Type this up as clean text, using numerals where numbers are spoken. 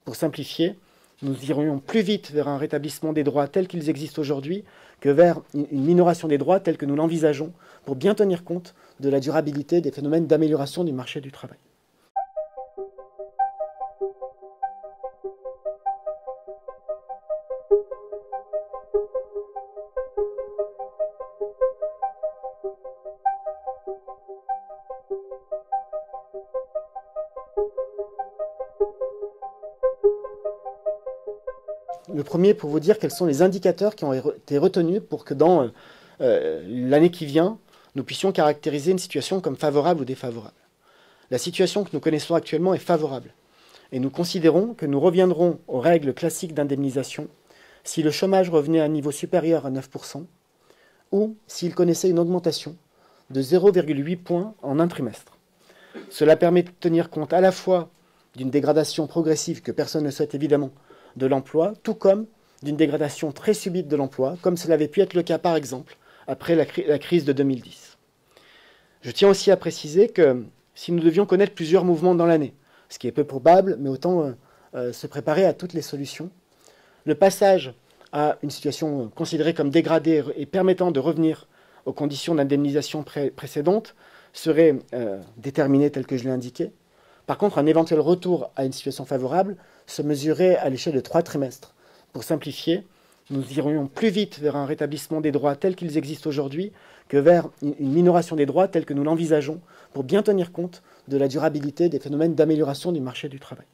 Pour simplifier, nous irions plus vite vers un rétablissement des droits tels qu'ils existent aujourd'hui que vers une minoration des droits tels que nous l'envisageons pour bien tenir compte de la durabilité des phénomènes d'amélioration du marché du travail. Le premier, pour vous dire quels sont les indicateurs qui ont été retenus pour que dans l'année qui vient, nous puissions caractériser une situation comme favorable ou défavorable. La situation que nous connaissons actuellement est favorable. Et nous considérons que nous reviendrons aux règles classiques d'indemnisation si le chômage revenait à un niveau supérieur à 9% ou s'il connaissait une augmentation de 0,8 points en un trimestre. Cela permet de tenir compte à la fois d'une dégradation progressive que personne ne souhaite évidemment de l'emploi, tout comme d'une dégradation très subite de l'emploi, comme cela avait pu être le cas par exemple après la crise de 2010. Je tiens aussi à préciser que si nous devions connaître plusieurs mouvements dans l'année, ce qui est peu probable, mais autant se préparer à toutes les solutions, le passage à une situation considérée comme dégradée et permettant de revenir aux conditions d'indemnisation précédentes serait déterminé tel que je l'ai indiqué. Par contre, un éventuel retour à une situation favorable se mesurerait à l'échelle de 3 trimestres. Pour simplifier, nous irions plus vite vers un rétablissement des droits tels qu'ils existent aujourd'hui que vers une minoration des droits tels que nous l'envisageons pour bien tenir compte de la durabilité des phénomènes d'amélioration du marché du travail.